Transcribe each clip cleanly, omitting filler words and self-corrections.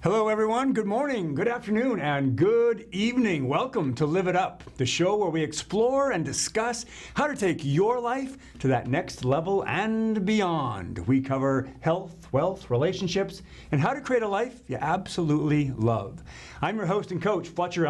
Hello everyone, good morning, good afternoon, and good evening. Welcome to Live It Up, the show where we explore and discuss how to take your life to that next level and beyond. We cover health, wealth, relationships, and how to create a life you absolutely love. I'm your host and coach, Fletcher.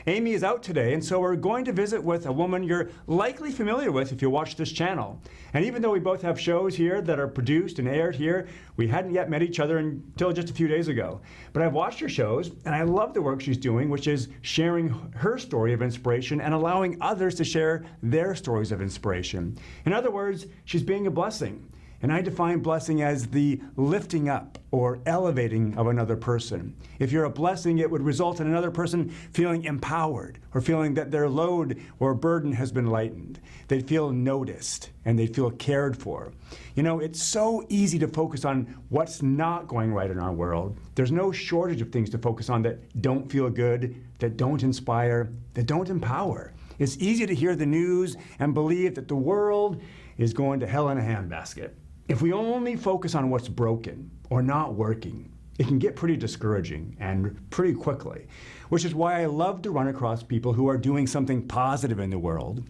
Amy is out today, and so we're going to visit with a woman you're likely familiar with if you watch this channel. And even though we both have shows here that are produced and aired here, we hadn't yet met each other until just a few days ago. But I've watched her shows, and I love the work she's doing, which is sharing her story of inspiration and allowing others to share their stories of inspiration. In other words, she's being a blessing. And I define blessing as the lifting up or elevating of another person. If you're a blessing, it would result in another person feeling empowered or feeling that their load or burden has been lightened. They'd feel noticed and they'd feel cared for. You know, it's so easy to focus on what's not going right in our world. There's no shortage of things to focus on that don't feel good, that don't inspire, that don't empower. It's easy to hear the news and believe that the world is going to hell in a handbasket. If we only focus on what's broken or not working, it can get pretty discouraging and pretty quickly, which is why I love to run across people who are doing something positive in the world.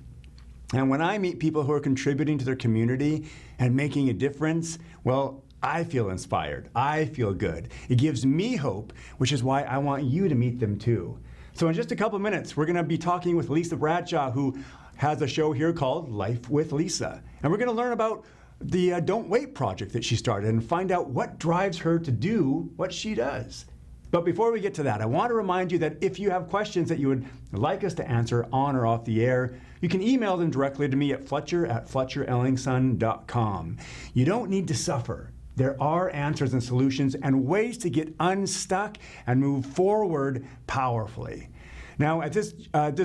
And when I meet people who are contributing to their community and making a difference, well, I feel inspired. I feel good. It gives me hope, which is why I want you to meet them too. So in just a couple minutes, we're going to be talking with Lisa Bradshaw, who has a show here called Life with Lisa. And we're going to learn about the Don't Wait project that she started and find out what drives her to do what she does. But before we get to that, I want to remind you that if you have questions that you would like us to answer on or off the air, you can email them directly to me at fletcher@fletcherellingson.com. You don't need to suffer. There are answers and solutions and ways to get unstuck and move forward powerfully. Now, at this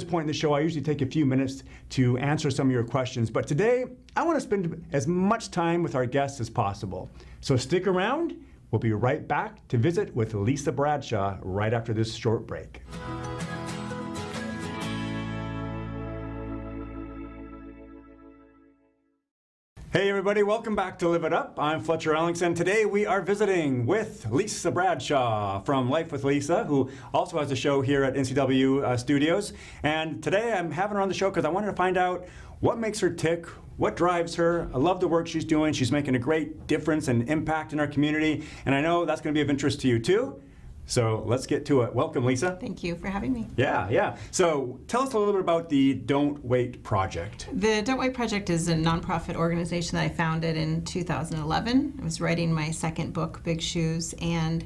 point in the show, I usually take a few minutes to answer some of your questions, but today, I want to spend as much time with our guests as possible. So stick around. We'll be right back to visit with Lisa Bradshaw right after this short break. Hey everybody, welcome back to Live It Up. I'm Fletcher Ellingson. Today we are visiting with Lisa Bradshaw from Life with Lisa, who also has a show here at NCW Studios. And today I'm having her on the show because I wanted to find out what makes her tick, what drives her. I love the work she's doing. She's making a great difference and impact in our community. And I know that's going to be of interest to you too. So let's get to it. Welcome, Lisa. Thank you for having me. Yeah. So tell us a little bit about the Don't Wait project. The Don't Wait project is a nonprofit organization that I founded in 2011. I was writing my second book, Big Shoes, and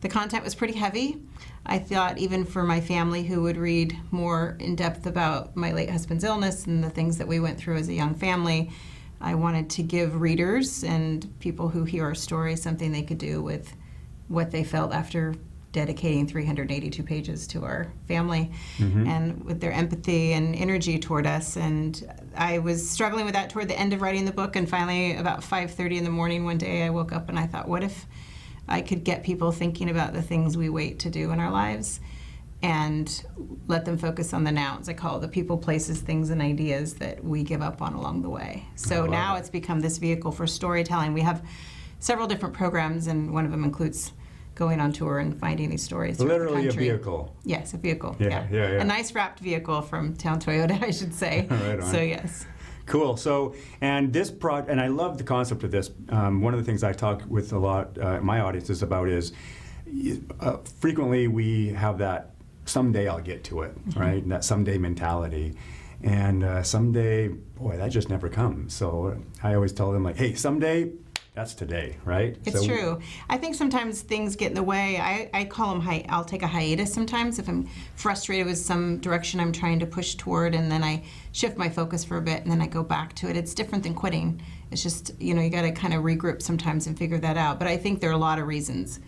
the content was pretty heavy. I thought even for my family who would read more in depth about my late husband's illness and the things that we went through as a young family, I wanted to give readers and people who hear our story something they could do with what they felt after dedicating 382 pages to our family, and with their empathy and energy toward us. And I was struggling with that toward the end of writing the book, and finally about 5:30 in the morning one day I woke up and I thought, what if I could get people thinking about the things we wait to do in our lives and let them focus on the nouns. I call it the people, places, things, and ideas that we give up on along the way. So now it's become this vehicle for storytelling. We have several different programs, and one of them includes going on tour and finding these stories throughout the country. Literally a vehicle. Yes, a vehicle. Yeah. A nice wrapped vehicle from Town Toyota, I should say. Right on. So yes. Cool. So, and this and I love the concept of this. One of the things I talk with a lot my audiences about is frequently we have that someday I'll get to it, right? And that someday mentality. And someday, boy, that just never comes. So I always tell them like, hey, someday, that's today, right? It's true. I think sometimes things get in the way. I call them, I'll take a hiatus sometimes if I'm frustrated with some direction I'm trying to push toward, and then I shift my focus for a bit and then I go back to it. It's different than quitting. It's just, you got to kind of regroup sometimes and figure that out. But I think there are a lot of reasons.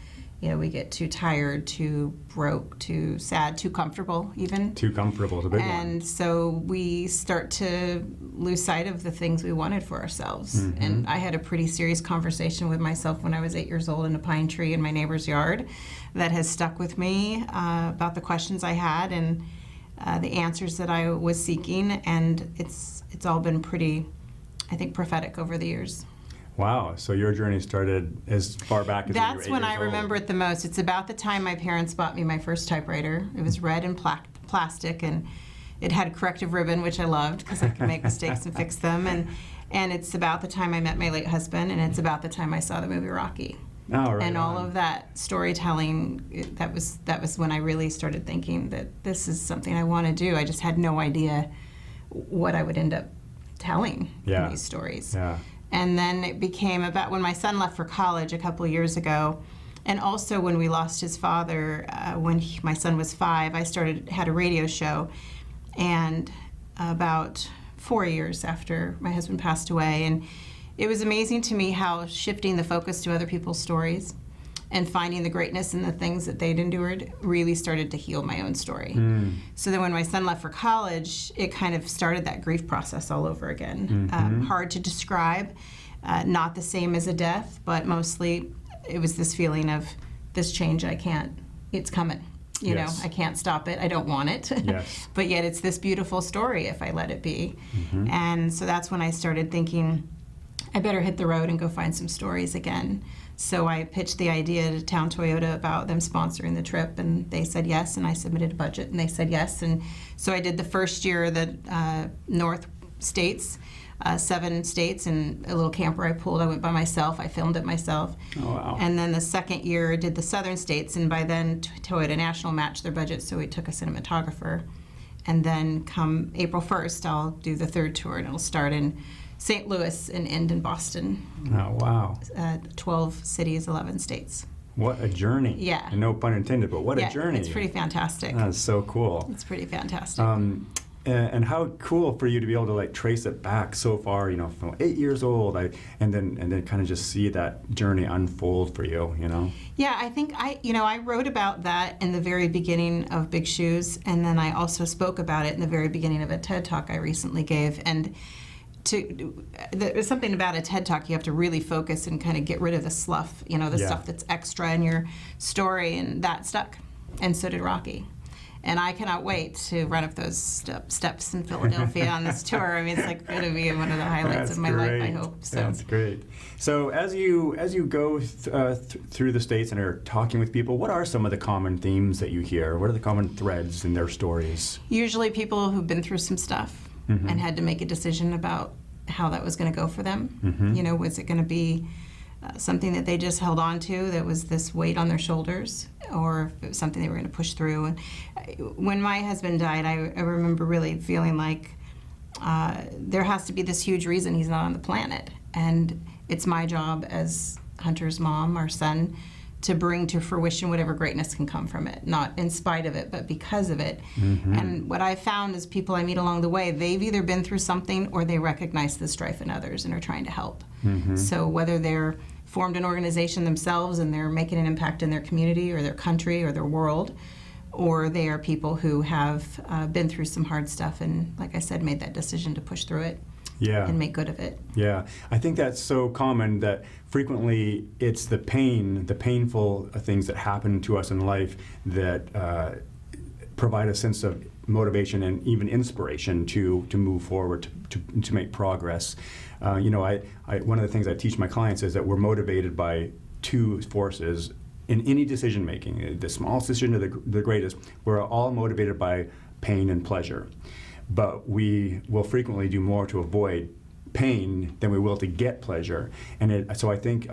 We get too tired, too broke, too sad, too comfortable even. Too comfortable is a big one. And so we start to lose sight of the things we wanted for ourselves. And I had a pretty serious conversation with myself when I was 8 years old in a pine tree in my neighbor's yard that has stuck with me about the questions I had and the answers that I was seeking. And it's all been pretty, I think, prophetic over the years. Wow. So your journey started as far back as That's you were 8 when I years old. remember it the most. It's about the time my parents bought me my first typewriter. It was red and plastic, and it had corrective ribbon, which I loved because I could make mistakes and fix them. And it's about the time I met my late husband, and it's about the time I saw the movie Rocky. Oh, right And all on. of that storytelling, that was when I really started thinking that this is something I want to do. I just had no idea what I would end up telling in these stories. Yeah. And then it became about when my son left for college a couple of years ago, and also when we lost his father when my son was 5. I had a radio show, and about 4 years after my husband passed away, and it was amazing to me how shifting the focus to other people's stories and finding the greatness in the things that they'd endured really started to heal my own story. So then when my son left for college, it kind of started that grief process all over again. Hard to describe, not the same as a death, but mostly it was this feeling of this change it's coming. You know, I can't stop it. I don't want it. Yes. But yet it's this beautiful story if I let it be. And so that's when I started thinking, I better hit the road and go find some stories again. So I pitched the idea to Town Toyota about them sponsoring the trip, and they said yes, and I submitted a budget, and they said yes. And so I did the first year the North States, 7 states, and a little camper I pulled. I went by myself. I filmed it myself. Oh, wow. And then the second year I did the southern states, and by then Toyota National matched their budget, so we took a cinematographer. And then come April 1st, I'll do the third tour, and it'll start in St. Louis and end in Boston. Oh, wow. 12 cities, 11 states. What a journey. Yeah. And no pun intended, but what a journey. It's pretty fantastic. That's so cool. It's pretty fantastic. And how cool for you to be able to like trace it back so far, from 8 years old, and then kind of just see that journey unfold for you, Yeah, I think I wrote about that in the very beginning of Big Shoes, and then I also spoke about it in the very beginning of a TED Talk I recently gave. And there's something about a TED Talk, you have to really focus and kind of get rid of the sluff, the stuff that's extra in your story, and that stuck. And so did Rocky. And I cannot wait to run up those steps in Philadelphia on this tour. I mean, it's going to be one of the highlights of my life, I hope. So. That's great. So as you go through the states and are talking with people, what are some of the common themes that you hear? What are the common threads in their stories? Usually people who've been through some stuff and had to make a decision about how that was going to go for them. Was it going to be something that they just held on to that was this weight on their shoulders, or if it was something they were going to push through? And when my husband died, I remember really feeling like there has to be this huge reason he's not on the planet, and it's my job as Hunter's mom, our son, to bring to fruition whatever greatness can come from it, not in spite of it, but because of it. And what I've found is people I meet along the way, they've either been through something or they recognize the strife in others and are trying to help. So whether they're formed an organization themselves and they're making an impact in their community or their country or their world, or they are people who have been through some hard stuff and, like I said, made that decision to push through it. And make good of it. Yeah, I think that's so common that frequently it's the painful things that happen to us in life that provide a sense of motivation and even inspiration to move forward, to make progress. One of the things I teach my clients is that we're motivated by 2 forces in any decision making, the smallest decision to the greatest. We're all motivated by pain and pleasure. But we will frequently do more to avoid pain than we will to get pleasure. And so I think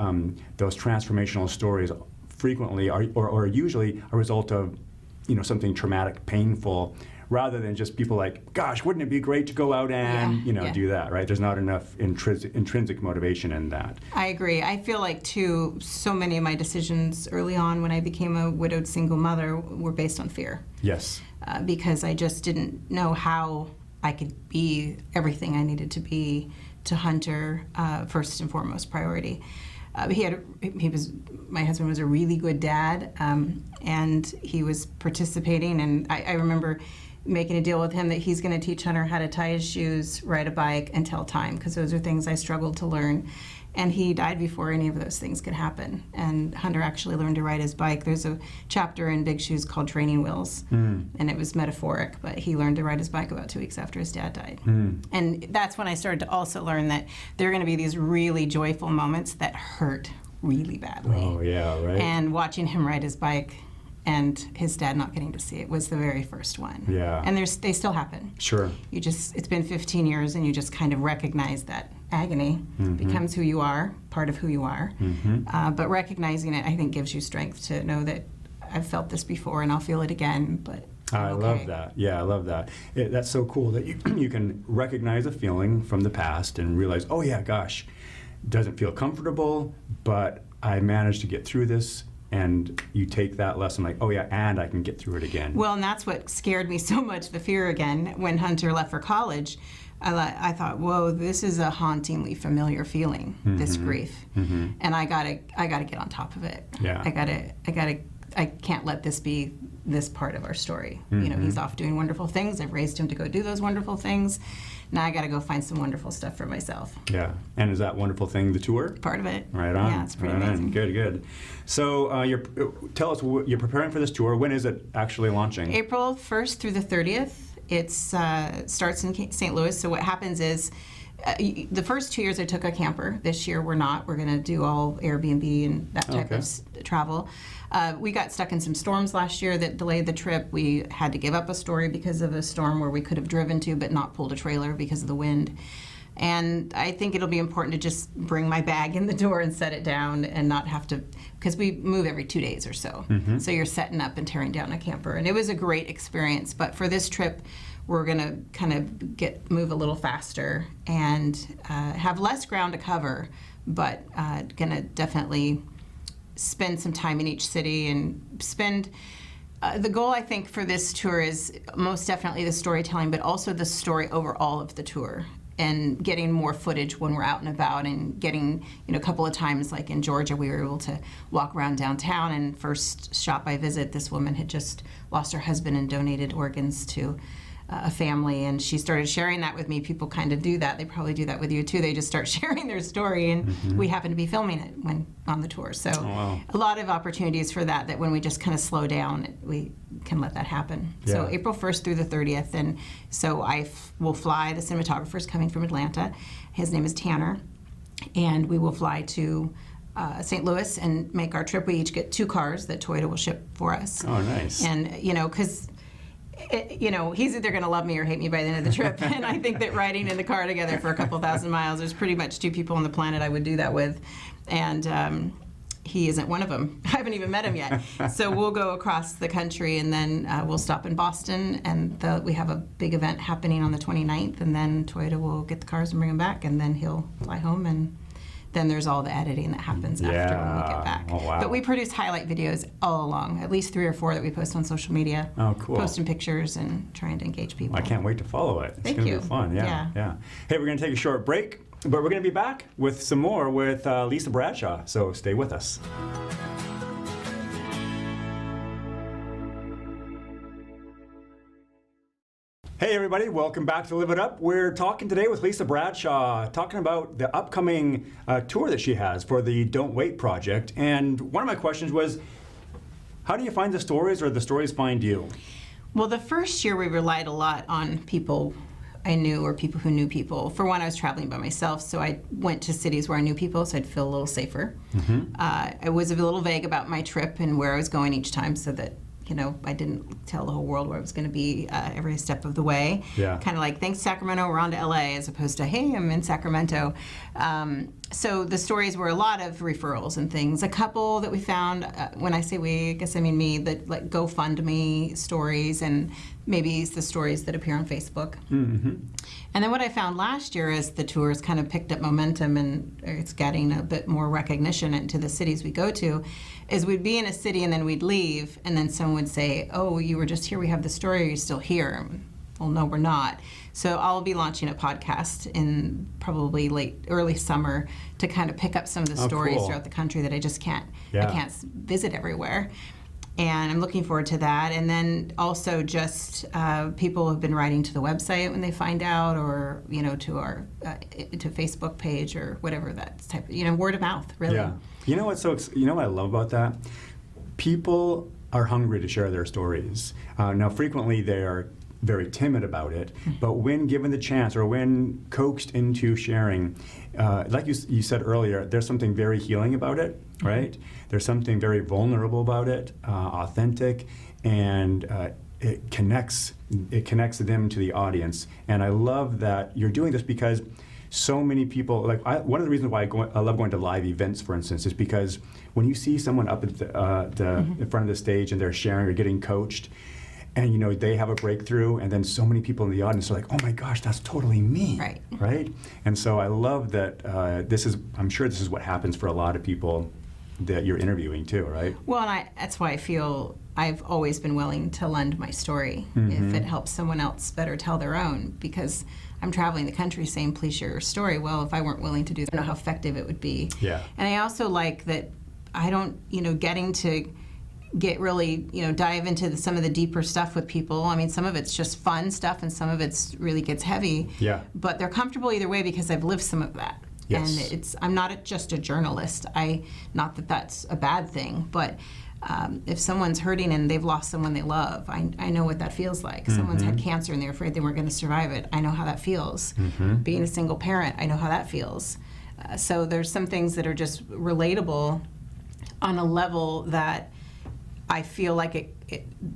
those transformational stories frequently are usually a result of something traumatic, painful, rather than just people like, gosh, wouldn't it be great to go out and do that, right? There's not enough intrinsic motivation in that. I agree. I feel like, too, so many of my decisions early on when I became a widowed single mother were based on fear. Yes. Because I just didn't know how I could be everything I needed to be to Hunter, first and foremost priority. My husband was a really good dad, and he was participating. And I remember making a deal with him that he's going to teach Hunter how to tie his shoes, ride a bike, and tell time, because those are things I struggled to learn. And he died before any of those things could happen. And Hunter actually learned to ride his bike. There's a chapter in Big Shoes called Training Wheels, and it was metaphoric, but he learned to ride his bike about 2 weeks after his dad died. And that's when I started to also learn that there are going to be these really joyful moments that hurt really badly. Oh, yeah, right. And watching him ride his bike and his dad not getting to see it was the very first one. Yeah. And they still happen. Sure. It's been 15 years, and you just kind of recognize that agony becomes who you are, part of who you are. But recognizing it, I think, gives you strength to know that I've felt this before and I'll feel it again, but I love that. Yeah, I love that. That's so cool that you can recognize a feeling from the past and realize, oh yeah, gosh, it doesn't feel comfortable, but I managed to get through this. And you take that lesson like, oh yeah, and I can get through it again. Well, and that's what scared me so much, the fear again, when Hunter left for college. I thought, whoa, this is a hauntingly familiar feeling, this grief, and I gotta get on top of it. Yeah. I can't let this be this part of our story. You know, he's off doing wonderful things. I've raised him to go do those wonderful things. Now I got to go find some wonderful stuff for myself. Yeah, and is that wonderful thing the tour? Part of it. Right on. Yeah, it's pretty right amazing. On. Good. So tell us, you're preparing for this tour. When is it actually launching? April 1st through the 30th. It starts in St. Louis. So what happens is, the first 2 years I took a camper. This year we're not. We're going to do all Airbnb and that type of travel. We got stuck in some storms last year that delayed the trip. We had to give up a story because of a storm where we could have driven to but not pulled a trailer because of the wind. And I think it'll be important to just bring my bag in the door and set it down and not have to, because we move every 2 days or so. So you're setting up and tearing down a camper. And it was a great experience. But for this trip, we're going to kind of move a little faster and have less ground to cover, but going to definitely spend some time in each city and spend the goal, I think, for this tour is most definitely the storytelling, but also the story over all of the tour, and getting more footage when we're out and about, and getting, a couple of times, like in Georgia, we were able to walk around downtown, and first shop I visit, this woman had just lost her husband and donated organs to a family, and she started sharing that with me. People kind of do that. They probably do that with you too. They just start sharing their story, and we happen to be filming it when on the tour. So a lot of opportunities for that when we just kind of slow down, we can let that happen. Yeah. So April 1st through the 30th, and so I will fly. The cinematographer's coming from Atlanta. His name is Tanner, and we will fly to St. Louis and make our trip. We each get 2 cars that Toyota will ship for us. Oh, nice. And, because he's either going to love me or hate me by the end of the trip. And I think that riding in the car together for a couple thousand miles, there's pretty much 2 people on the planet I would do that with. And he isn't one of them. I haven't even met him yet. So we'll go across the country, and then we'll stop in Boston, and we have a big event happening on the 29th, and then Toyota will get the cars and bring them back, and then he'll fly home, and then there's all the editing that happens after when we get back. Oh, wow. But we produce highlight videos all along, at least 3 or 4 that we post on social media. Oh, cool. Posting pictures and trying to engage people. I can't wait to follow it. It's going to be fun. Yeah. Hey, we're going to take a short break, but we're going to be back with some more with Lisa Bradshaw. So stay with us. Hey everybody, welcome back to Live It Up. We're talking today with Lisa Bradshaw, talking about the upcoming tour that she has for the Don't Wait project. And one of my questions was, how do you find the stories, or the stories find you? Well, the first year we relied a lot on people I knew or people who knew people. For one, I was traveling by myself, so I went to cities where I knew people, so I'd feel a little safer. I was a little vague about my trip and where I was going each time, so that I didn't tell the whole world where I was going to be every step of the way. Yeah. Kind of like, thanks Sacramento, we're on to LA, as opposed to, hey, I'm in Sacramento. So the stories were a lot of referrals and things. A couple that we found, when I say we, I guess I mean me, that like GoFundMe stories, and maybe it's the stories that appear on Facebook. And then what I found last year, as the tours kind of picked up momentum and it's getting a bit more recognition into the cities we go to, is we'd be in a city and then we'd leave, and then someone would say, oh, you were just here, we have the story, are you still here? Well, no, we're not. So I'll be launching a podcast in probably early summer to kind of pick up some of the stories throughout the country that I just can't, I can't visit everywhere. And I'm looking forward to that. And then also just people have been writing to the website when they find out, or to our to Facebook page or whatever that type. Word of mouth, really. Yeah. You know what I love about that? People are hungry to share their stories. Now, frequently they are very timid about it, but when given the chance or when coaxed into sharing, like you said earlier, there's something very healing about it, right? There's something very vulnerable about it, authentic, and it connects them to the audience. And I love that you're doing this because so many people, one of the reasons why I love going to live events, for instance, is because when you see someone up at in front of the stage and they're sharing or getting coached, and they have a breakthrough, and then so many people in the audience are like, "Oh my gosh, that's totally me!" Right? And so I love that. I'm sure this is what happens for a lot of people that you're interviewing too, right? Well, and that's why I feel I've always been willing to lend my story if it helps someone else better tell their own, because I'm traveling the country saying, "Please share your story." Well, if I weren't willing to do that, I don't know how effective it would be. Yeah. And I also like that I don't, getting to get really, dive into some of the deeper stuff with people. I mean, some of it's just fun stuff and some of it's really gets heavy. Yeah. But they're comfortable either way because I've lived some of that. Yes. And I'm not just a journalist. Not that that's a bad thing, but if someone's hurting and they've lost someone they love, I know what that feels like. Someone's had cancer and they're afraid they weren't going to survive it. I know how that feels. Being a single parent, I know how that feels. So there's some things that are just relatable on a level that I feel like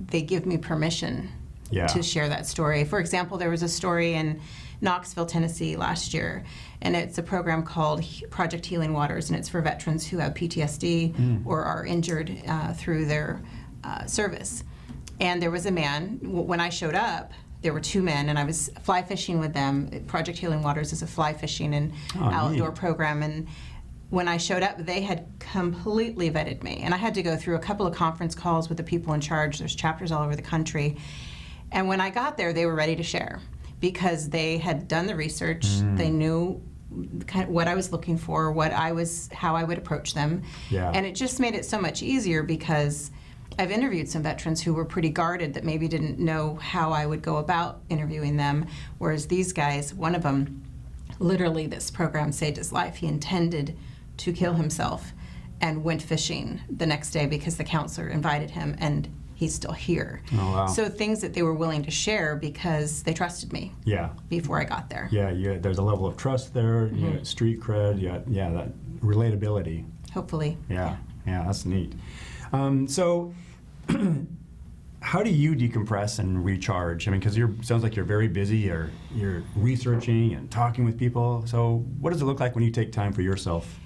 they give me permission to share that story. For example, there was a story in Knoxville, Tennessee last year, and it's a program called Project Healing Waters, and it's for veterans who have PTSD or are injured through their service. And there was a man, when I showed up, there were two men, and I was fly fishing with them. Project Healing Waters is a fly fishing and outdoor program, and when I showed up, they had completely vetted me. And I had to go through a couple of conference calls with the people in charge. There's chapters all over the country. And when I got there, they were ready to share because they had done the research. They knew kind of what I was looking for, how I would approach them. Yeah. And it just made it so much easier because I've interviewed some veterans who were pretty guarded that maybe didn't know how I would go about interviewing them. Whereas these guys, one of them, literally this program saved his life. He intended to kill himself and went fishing the next day because the counselor invited him, and he's still here. Oh, wow. So things that they were willing to share because they trusted me before I got there. Yeah, there's a level of trust there, you got street cred, that relatability. Hopefully. Yeah, that's neat. So how do you decompress and recharge? I mean, because sounds like you're very busy, you're researching and talking with people. So what does it look like when you take time for yourself?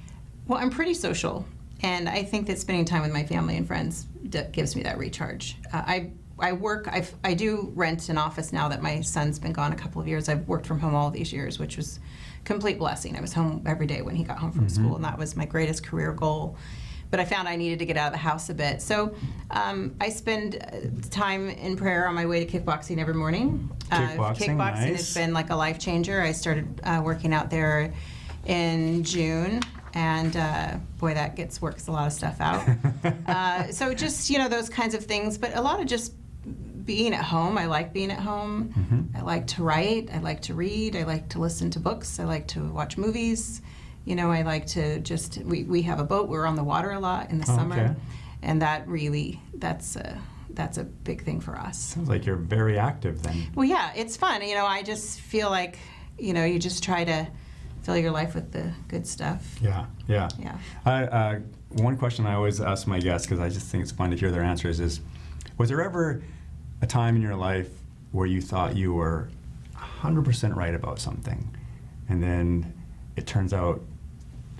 Well, I'm pretty social, and I think that spending time with my family and friends gives me that recharge. I do rent an office now that my son's been gone a couple of years. I've worked from home all these years, which was a complete blessing. I was home every day when he got home from school, and that was my greatest career goal. But I found I needed to get out of the house a bit. So I spend time in prayer on my way to kickboxing every morning. Kickboxing nice. Has been like a life changer. I started working out there in June. And boy, that works a lot of stuff out. So just, those kinds of things, but a lot of just being at home. I like being at home. I like to write. I like to read. I like to listen to books. I like to watch movies. I like to just, we have a boat. We're on the water a lot in the summer. Okay. And that's a big thing for us. Sounds like you're very active then. Well, yeah, it's fun. I just feel like, you just try to fill your life with the good stuff. Yeah. One question I always ask my guests, because I just think it's fun to hear their answers, is, was there ever a time in your life where you thought you were 100% right about something, and then it turns out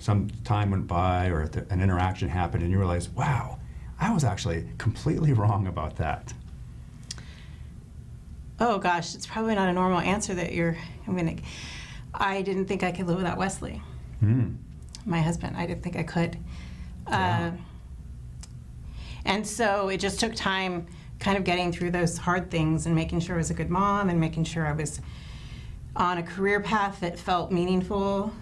some time went by or an interaction happened and you realized, wow, I was actually completely wrong about that? Oh gosh, it's probably not a normal answer that I didn't think I could live without Wesley. My husband. I didn't think I could. Yeah. And so it just took time kind of getting through those hard things and making sure I was a good mom and making sure I was on a career path that felt meaningful.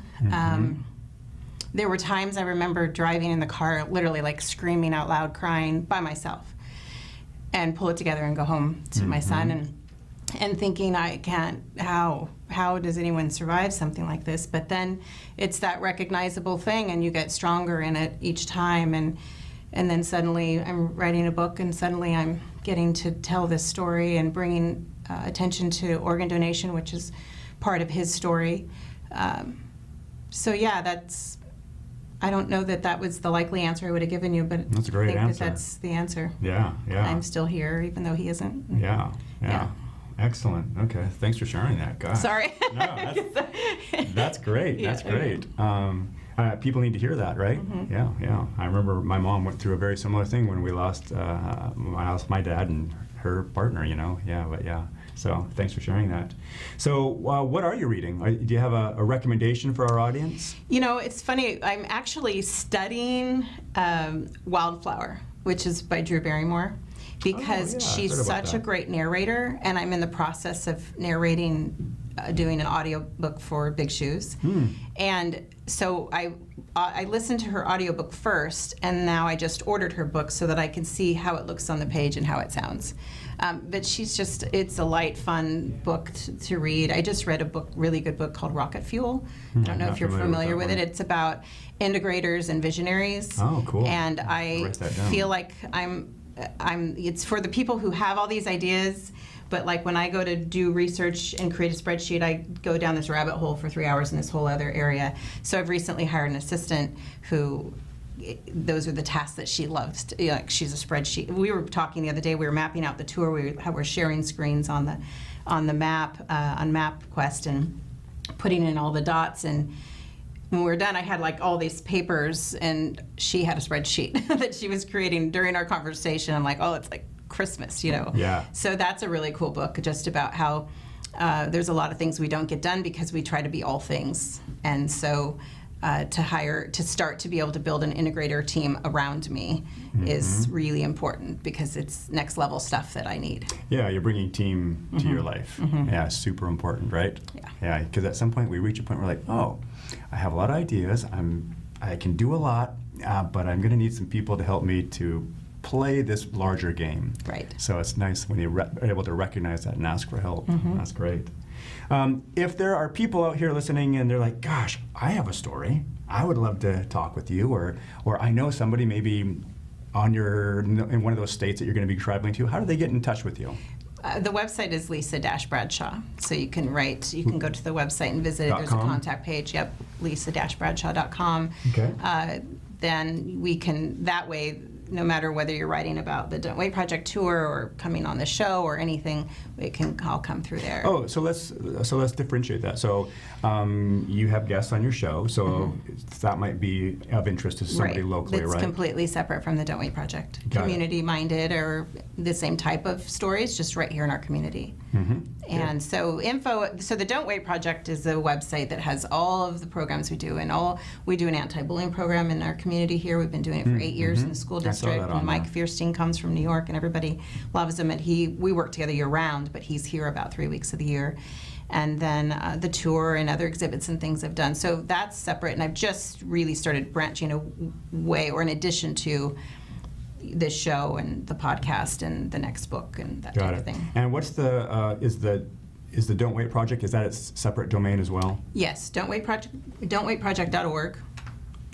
There were times I remember driving in the car, literally like screaming out loud, crying by myself. and pull it together and go home to my son, and thinking, I can't, how does anyone survive something like this? But then it's that recognizable thing, and you get stronger in it each time, and then suddenly I'm writing a book, and suddenly I'm getting to tell this story and bringing attention to organ donation, which is part of his story. So yeah, I don't know that was the likely answer I would have given you, but that's a great I think answer. that's the answer. Yeah. I'm still here, even though he isn't. Yeah. Excellent. Okay. Thanks for sharing that, guys. Sorry. No, that's great. Yeah. That's great. People need to hear that, right? Yeah. I remember my mom went through a very similar thing when we lost my dad and her partner, Yeah. So thanks for sharing that. So what are you reading? Do you have a recommendation for our audience? It's funny. I'm actually studying Wildflower, which is by Drew Barrymore, because she's such a great narrator, and I'm in the process of narrating, doing an audiobook for Big Shoes. And so I listened to her audiobook first, and now I just ordered her book so that I can see how it looks on the page and how it sounds. But it's a light, fun book to read. I just read a really good book called Rocket Fuel. I don't know if you're familiar with it. It's about integrators and visionaries. Oh, cool. And I feel like it's for the people who have all these ideas, but like when I go to do research and create a spreadsheet, I go down this rabbit hole for 3 hours in this whole other area. So I've recently hired an assistant who, those are the tasks that she loves. Like, she's a spreadsheet. We were talking the other day, we were mapping out the tour, we're sharing screens on the map, on MapQuest, and putting in all the dots, and when we were done, I had like all these papers, and she had a spreadsheet that she was creating during our conversation. I'm like, oh, it's like Christmas, Yeah. So that's a really cool book, just about how there's a lot of things we don't get done because we try to be all things. And so to start to be able to build an integrator team around me is really important, because it's next level stuff that I need. Yeah, you're bringing team to your life. Yeah, super important, right? Yeah, because at some point we reach a point where we're like, oh, I have a lot of ideas, I can do a lot, but I'm going to need some people to help me to play this larger game. Right. So it's nice when you're able to recognize that and ask for help. That's great. If there are people out here listening and they're like, gosh, I have a story, I would love to talk with you, or I know somebody maybe in one of those states that you're going to be traveling to, how do they get in touch with you? The website is Lisa-Bradshaw, so you can go to the website and visit it. There's a contact page. Yep, Lisa-Bradshaw.com. Okay. Then we can, that way, no matter whether you're writing about the Don't Wait Project tour or coming on the show or anything, it can all come through there. Oh, so let's differentiate that. So you have guests on your show, so that might be of interest to somebody locally, right? It's completely separate from the Don't Wait Project. Community-minded, or the same type of stories, just right here in our community. And so the Don't Wait Project is a website that has all of the programs we do, and we do an anti-bullying program in our community here. We've been doing it for 8 years in the school district. And Mike Fierstein comes from New York, and everybody loves him. And we work together year-round, but he's here about 3 weeks of the year. And then the tour and other exhibits and things I've done. So that's separate, and I've just really started branching away, or in addition to this show and the podcast and the next book and that type of thing. And what's is the Don't Wait Project, is that its separate domain as well? Yes, don'twaitproject.org,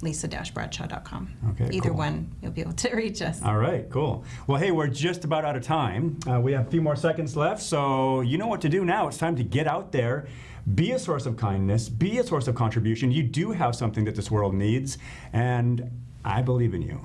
Lisa-Bradshaw.com. Okay, Either cool. one, you'll be able to reach us. All right, cool. Well, hey, we're just about out of time. We have a few more seconds left, so you know what to do now. It's time to get out there, be a source of kindness, be a source of contribution. You do have something that this world needs, and I believe in you.